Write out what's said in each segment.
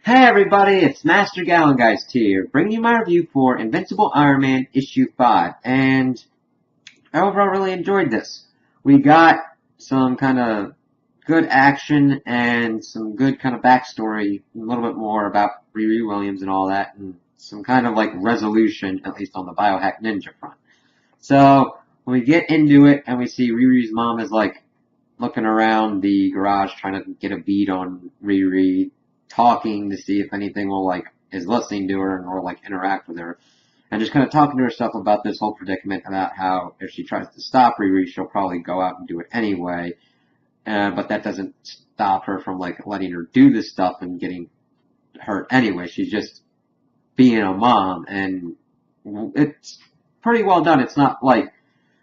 Hey everybody, it's Master Gallengeist here, bringing you my review for Invincible Iron Man issue 5, and I overall really enjoyed this. We got some kind of good action and some good kind of backstory, a little bit more about Riri Williams and all that, and some kind of like resolution, at least on the Biohack Ninja front. So, when we get into it and we see Riri's mom is like looking around the garage trying to get a beat on Riri, talking to see if anything will is listening to her and will interact with her, and just kind of talking to herself about this whole predicament about how if she tries to stop Riri, she'll probably go out and do it anyway. But that doesn't stop her from letting her do this stuff and getting hurt anyway. She's just being a mom, and it's pretty well done. It's not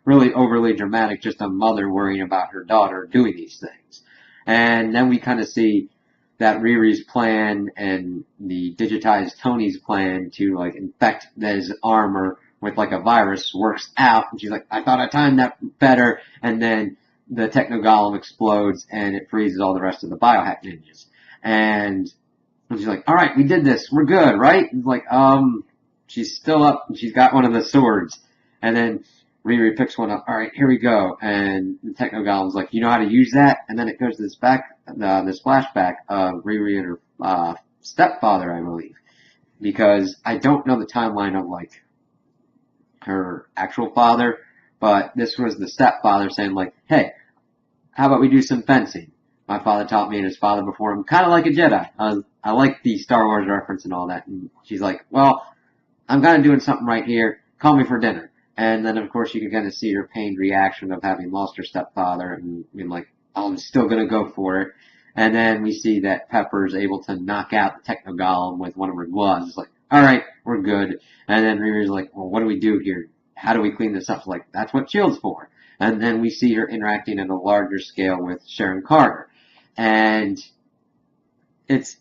really overly dramatic, just a mother worrying about her daughter doing these things. And then we kind of see that Riri's plan and the digitized Tony's plan to infect his armor with a virus works out, and she's like, I thought I timed that better, and then the Techno Golem explodes and it freezes all the rest of the biohack ninjas. And she's like, alright, we did this, we're good, right? And she's still up and she's got one of the swords, and then Riri picks one up. All right, here we go. And the Techno Golem's like, you know how to use that? And then it goes to this flashback of Riri and her stepfather, I believe, because I don't know the timeline of her actual father, but this was the stepfather saying hey, how about we do some fencing? My father taught me and his father before him, kind of like a Jedi. I like the Star Wars reference and all that. And she's like, well, I'm kind of doing something right here. Call me for dinner. And then, of course, you can kind of see her pained reaction of having lost her stepfather and being like, oh, I'm still going to go for it. And then we see that Pepper's able to knock out the Techno Golem with one of her gloves. It's like, all right, we're good. And then Riri's like, well, what do we do here? How do we clean this up? Like, that's what S.H.I.E.L.D.'s for. And then we see her interacting at a larger scale with Sharon Carter. And it's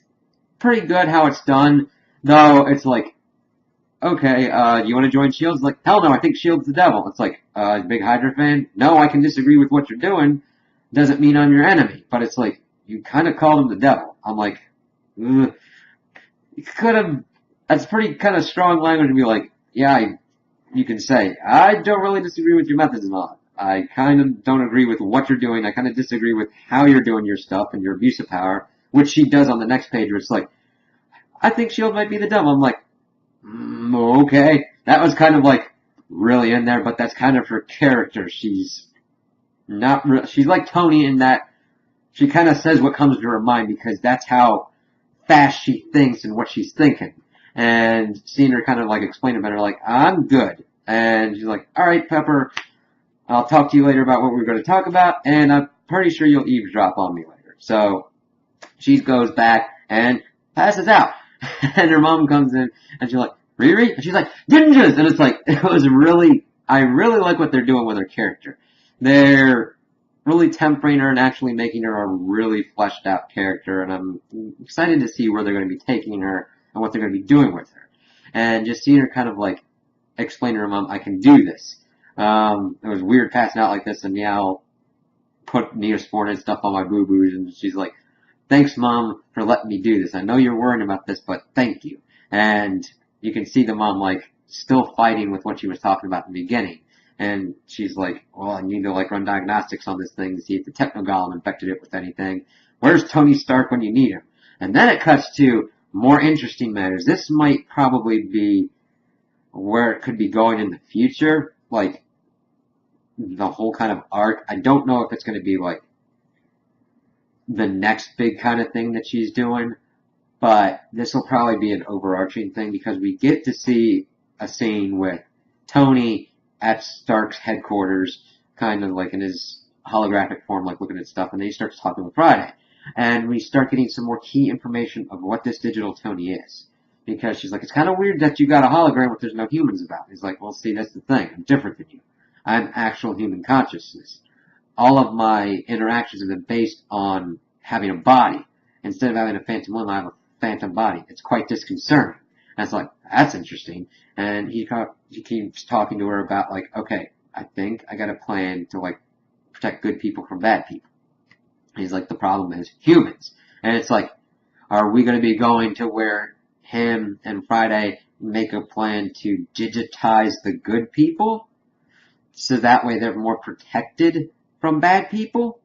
pretty good how it's done, though it's like, okay, you want to join S.H.I.E.L.D.? It's like, hell no, I think S.H.I.E.L.D.'s the devil. It's like, big Hydra fan? No, I can disagree with what you're doing. Doesn't mean I'm your enemy. But it's like, you kind of called him the devil. I'm like, ugh. You could have, that's pretty kind of strong language to be like, yeah, you can say, I don't really disagree with your methods and all. I kind of don't agree with what you're doing. I kind of disagree with how you're doing your stuff and your abuse of power, which she does on the next page where it's like, I think S.H.I.E.L.D. might be the devil. I'm like, okay. That was kind of really in there, but that's kind of her character. She's not she's like Tony in that she kind of says what comes to her mind because that's how fast she thinks and what she's thinking. And seeing her kind of explain it better, I'm good. And she's like, all right, Pepper, I'll talk to you later about what we're going to talk about, and I'm pretty sure you'll eavesdrop on me later. So she goes back and passes out. And her mom comes in, and she's like, Riri? And she's like, ninjas! And it's like, I really like what they're doing with her character. They're really tempering her and actually making her a really fleshed out character, and I'm excited to see where they're going to be taking her and what they're going to be doing with her. And just seeing her kind of explain to her mom, I can do this. It was weird passing out like this, and yeah, I'll put Neosporin and stuff on my boo-boos, and she's like, thanks, Mom, for letting me do this. I know you're worrying about this, but thank you. And you can see the mom, still fighting with what she was talking about in the beginning. And she's like, well, I need to, run diagnostics on this thing to see if the Techno Golem infected it with anything. Where's Tony Stark when you need him? And then it cuts to more interesting matters. This might probably be where it could be going in the future. The whole kind of arc. I don't know if it's going to be, the next big kind of thing that she's doing, but this will probably be an overarching thing because we get to see a scene with Tony at Stark's headquarters, kind of in his holographic form, looking at stuff, and then he starts talking with Friday. And we start getting some more key information of what this digital Tony is. Because she's like, it's kind of weird that you got a hologram but there's no humans about. He's like, well, see, that's the thing. I'm different than you. I'm actual human consciousness. All of my interactions have been based on having a body. Instead of having a phantom limb, I have a phantom body. It's quite disconcerting. And it's like, that's interesting. And he keeps talking to her about okay, I think I got a plan to protect good people from bad people. And he's like, the problem is humans. And it's like, Are we going to be going to where him and Friday make a plan to digitize the good people so that way they're more protected from bad people?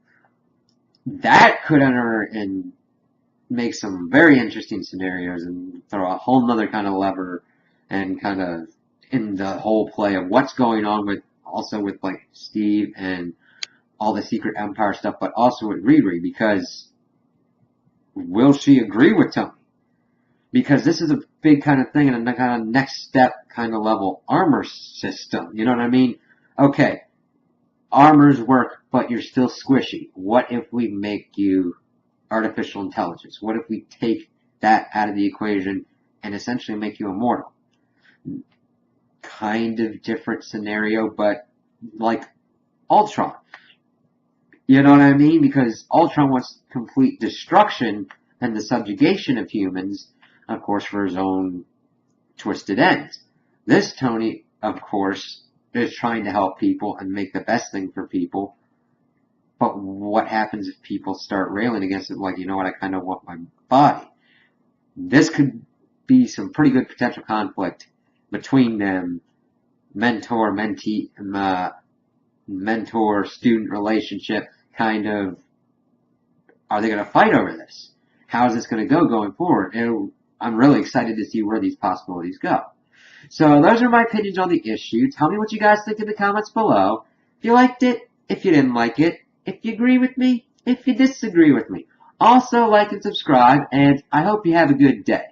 That could enter and make some very interesting scenarios and throw a whole nother kind of lever and kind of in the whole play of what's going on with also with like Steve and all the Secret Empire stuff, but also with Riri, because will she agree with Tony? Because this is a big kind of thing and a kind of next step kind of level armor system. You know what I mean? Okay, armors work, but you're still squishy. What if we make you artificial intelligence? What if we take that out of the equation and essentially make you immortal? Kind of different scenario, but like Ultron. You know what I mean? Because Ultron wants complete destruction and the subjugation of humans, of course, for his own twisted ends. This Tony, of course, is trying to help people and make the best thing for people. But what happens if people start railing against it? Like, you know what, I kind of want my body. This could be some pretty good potential conflict between them. Mentor-mentee, mentor-student relationship, kind of, are they going to fight over this? How is this going to go going forward? And I'm really excited to see where these possibilities go. So those are my opinions on the issue. Tell me what you guys think in the comments below. If you liked it, if you didn't like it, if you agree with me, if you disagree with me. Also, like and subscribe, and I hope you have a good day.